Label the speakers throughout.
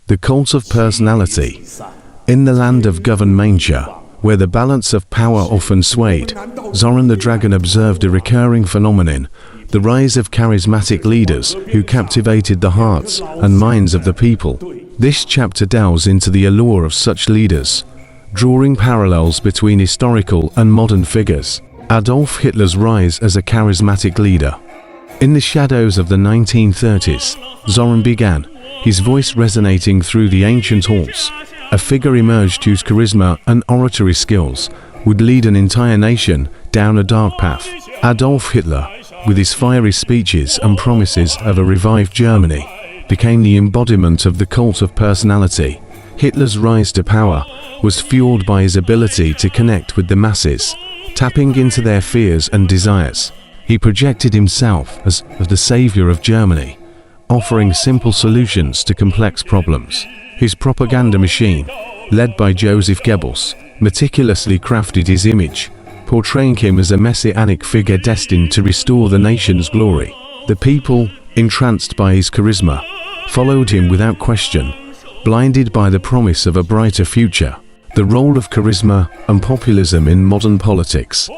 Speaker 1: The cult of personality. In the land of Governmentia, where the balance of power often swayed, Zoran the Dragon observed a recurring phenomenon, the rise of charismatic leaders who captivated the hearts and minds of the people. This chapter delves into the allure of such leaders, drawing parallels between historical and modern figures. Adolf Hitler's rise as a charismatic leader. In the shadows of the 1930s, Zoran began, his voice resonating through the ancient halls. A figure emerged whose charisma and oratory skills would lead an entire nation down a dark path. Adolf Hitler, with his fiery speeches and promises of a revived Germany, became the embodiment of the cult of personality. Hitler's rise to power was fueled by his ability to connect with the masses, tapping into their fears and desires. He projected himself as the savior of Germany, offering simple solutions to complex problems. His propaganda machine, led by Joseph Goebbels, meticulously crafted his image, portraying him as a messianic figure destined to restore the nation's glory. The people, entranced by his charisma, followed him without question, blinded by the promise of a brighter future. The role of charisma and populism in modern politics.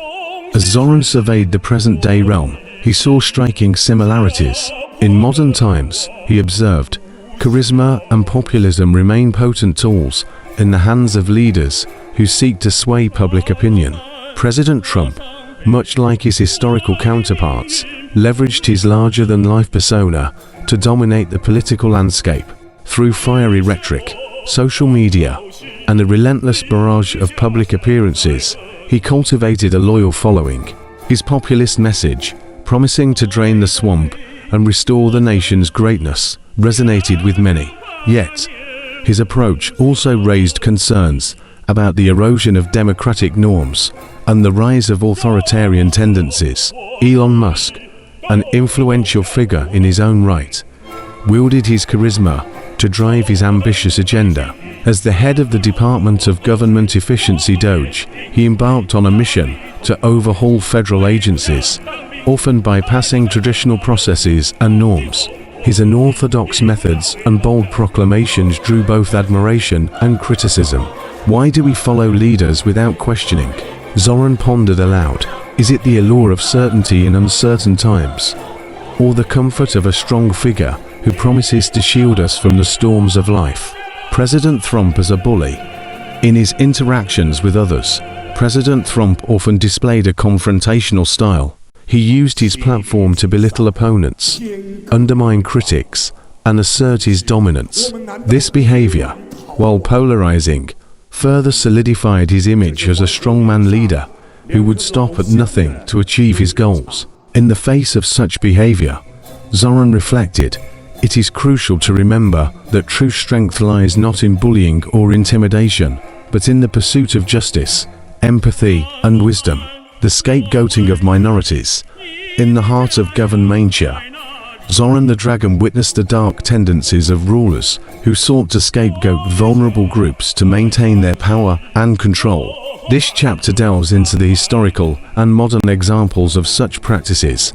Speaker 1: As Zoran surveyed the present-day realm, he saw striking similarities. In modern times, he observed, charisma and populism remain potent tools in the hands of leaders who seek to sway public opinion. President Trump, much like his historical counterparts, leveraged his larger-than-life persona to dominate the political landscape. Through fiery rhetoric, social media, and a relentless barrage of public appearances, he cultivated a loyal following. His populist message, promising to drain the swamp and restore the nation's greatness, resonated with many. Yet, his approach also raised concerns about the erosion of democratic norms and the rise of authoritarian tendencies. Elon Musk, an influential figure in his own right, wielded his charisma to drive his ambitious agenda. As the head of the Department of Government Efficiency DOGE, he embarked on a mission to overhaul federal agencies, often bypassing traditional processes and norms. His unorthodox methods and bold proclamations drew both admiration and criticism. Why do we follow leaders without questioning? Zoran pondered aloud. Is it the allure of certainty in uncertain times, or the comfort of a strong figure who promises to shield us from the storms of life? President Trump as a bully. In his interactions with others, President Trump often displayed a confrontational style. He used his platform to belittle opponents, undermine critics, and assert his dominance. This behavior, while polarizing, further solidified his image as a strongman leader who would stop at nothing to achieve his goals. In the face of such behavior, Zoran reflected, it is crucial to remember that true strength lies not in bullying or intimidation, but in the pursuit of justice, empathy, and wisdom. The scapegoating of minorities. In the heart of Governmentia, Zoran the Dragon witnessed the dark tendencies of rulers who sought to scapegoat vulnerable groups to maintain their power and control. This chapter delves into the historical and modern examples of such practices,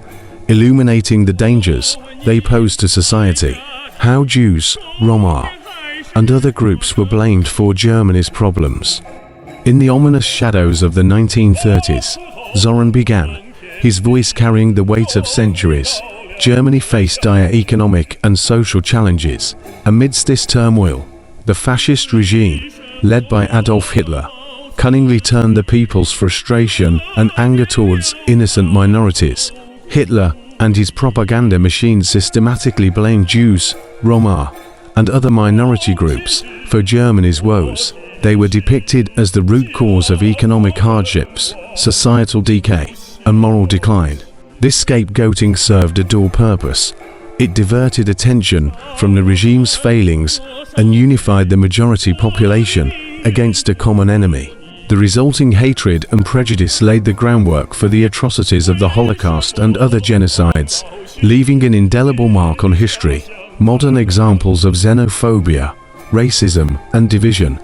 Speaker 1: illuminating the dangers they pose to society. How Jews, Roma, and other groups were blamed for Germany's problems. In the ominous shadows of the 1930s, Zoran began, his voice carrying the weight of centuries. Germany faced dire economic and social challenges. Amidst this turmoil, the fascist regime, led by Adolf Hitler, cunningly turned the people's frustration and anger towards innocent minorities. Hitler and his propaganda machine systematically blamed Jews, Roma, and other minority groups for Germany's woes. They were depicted as the root cause of economic hardships, societal decay, and moral decline. This scapegoating served a dual purpose. It diverted attention from the regime's failings and unified the majority population against a common enemy. The resulting hatred and prejudice laid the groundwork for the atrocities of the Holocaust and other genocides, leaving an indelible mark on history. Modern examples of xenophobia, racism, and division.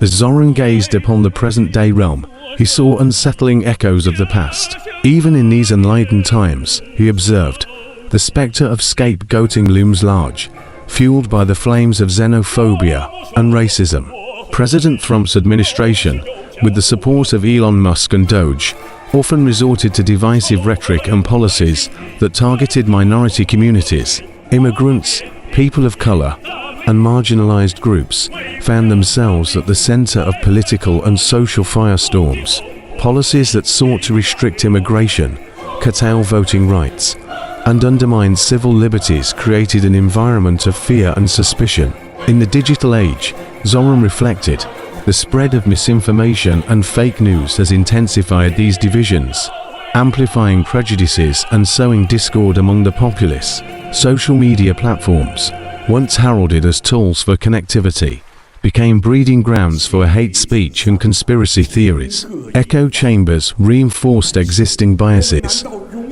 Speaker 1: As Zoran gazed upon the present-day realm, he saw unsettling echoes of the past. Even in these enlightened times, he observed, the spectre of scapegoating looms large, fueled by the flames of xenophobia and racism. President Trump's administration, with the support of Elon Musk and Doge, often resorted to divisive rhetoric and policies that targeted minority communities. Immigrants, people of color, and marginalized groups found themselves at the center of political and social firestorms. Policies that sought to restrict immigration, curtail voting rights, and undermine civil liberties created an environment of fear and suspicion. In the digital age, Zoran reflected, the spread of misinformation and fake news has intensified these divisions, amplifying prejudices and sowing discord among the populace. Social media platforms, once heralded as tools for connectivity, became breeding grounds for hate speech and conspiracy theories. Echo chambers reinforced existing biases,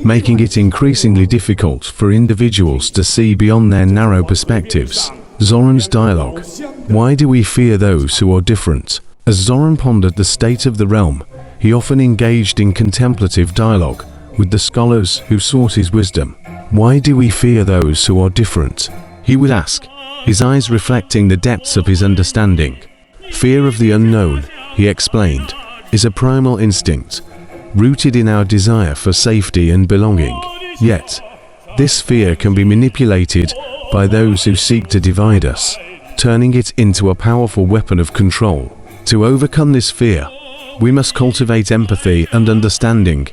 Speaker 1: making it increasingly difficult for individuals to see beyond their narrow perspectives. Zoran's dialogue. Why do we fear those who are different? As Zoran pondered the state of the realm, he often engaged in contemplative dialogue with the scholars who sought his wisdom. Why do we fear those who are different? He would ask, his eyes reflecting the depths of his understanding. Fear of the unknown, he explained, is a primal instinct, rooted in our desire for safety and belonging. Yet, this fear can be manipulated by those who seek to divide us, turning it into a powerful weapon of control. To overcome this fear, we must cultivate empathy and understanding,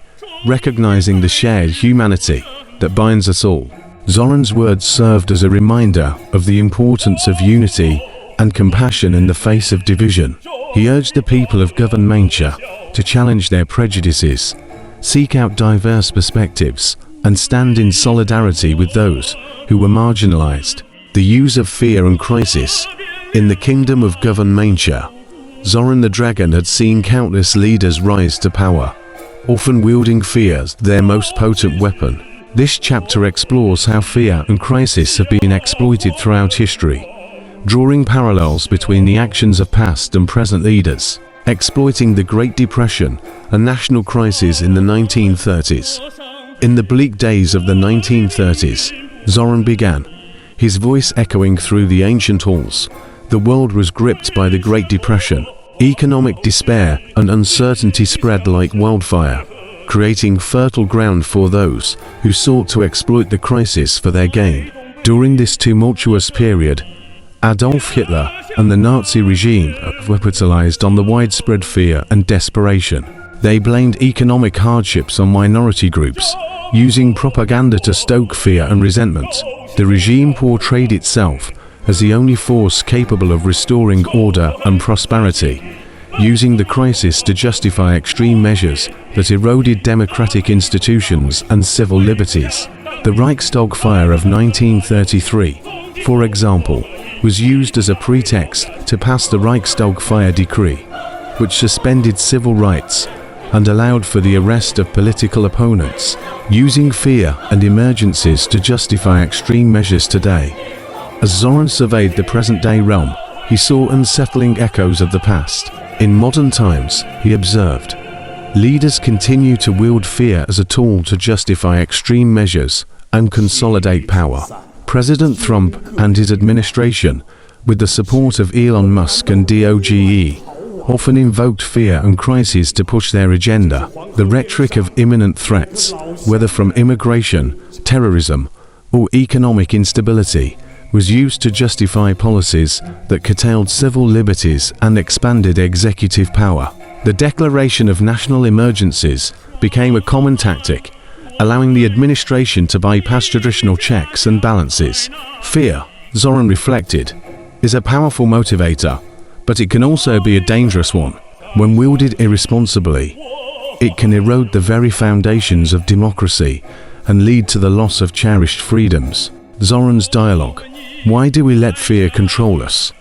Speaker 1: recognizing the shared humanity that binds us all. Zoran's words served as a reminder of the importance of unity and compassion in the face of division. He urged the people of Guvernmentia to challenge their prejudices, seek out diverse perspectives, and stand in solidarity with those who were marginalized. The use of fear and crisis. In the kingdom of Guvernmentia, Zoran the Dragon had seen countless leaders rise to power, often wielding fear as their most potent weapon. This chapter explores how fear and crisis have been exploited throughout history, drawing parallels between the actions of past and present leaders. Exploiting the Great Depression and national crisis in the 1930s. In the bleak days of the 1930s, Zoran began, his voice echoing through the ancient halls. The world was gripped by the Great Depression. Economic despair and uncertainty spread like wildfire, creating fertile ground for those who sought to exploit the crisis for their gain. During this tumultuous period, Adolf Hitler and the Nazi regime capitalized on the widespread fear and desperation. They blamed economic hardships on minority groups, using propaganda to stoke fear and resentment. The regime portrayed itself as the only force capable of restoring order and prosperity, using the crisis to justify extreme measures that eroded democratic institutions and civil liberties. The Reichstag fire of 1933, for example, was used as a pretext to pass the Reichstag fire decree, which suspended civil rights and allowed for the arrest of political opponents, using fear and emergencies to justify extreme measures today. As Zoran surveyed the present-day realm, he saw unsettling echoes of the past. In modern times, he observed, leaders continue to wield fear as a tool to justify extreme measures and consolidate power. President Trump and his administration, with the support of Elon Musk and Doge, often invoked fear and crises to push their agenda. The rhetoric of imminent threats, whether from immigration, terrorism, or economic instability, was used to justify policies that curtailed civil liberties and expanded executive power. The declaration of national emergencies became a common tactic, allowing the administration to bypass traditional checks and balances. Fear, Zoran reflected, is a powerful motivator, but it can also be a dangerous one. When wielded irresponsibly, it can erode the very foundations of democracy and lead to the loss of cherished freedoms. Zoran's dialogue. Why do we let fear control us?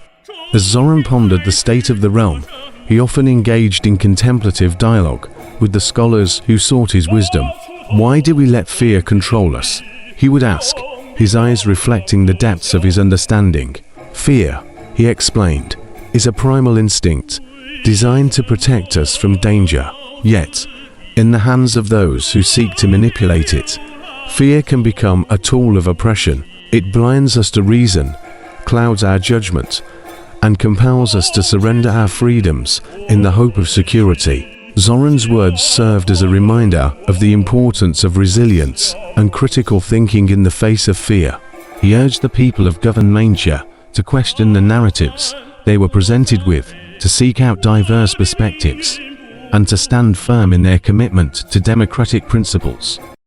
Speaker 1: As Zoran pondered the state of the realm, he often engaged in contemplative dialogue with the scholars who sought his wisdom. Why do we let fear control us? He would ask, his eyes reflecting the depths of his understanding. Fear, he explained, is a primal instinct designed to protect us from danger. Yet, in the hands of those who seek to manipulate it, fear can become a tool of oppression. It blinds us to reason clouds our judgment and compels us to surrender our freedoms in the hope of security. Zoran's words served as a reminder of the importance of resilience and critical thinking in the face of fear. He urged the people of Guvernmentia to question the narratives they were presented with, to seek out diverse perspectives, and to stand firm in their commitment to democratic principles.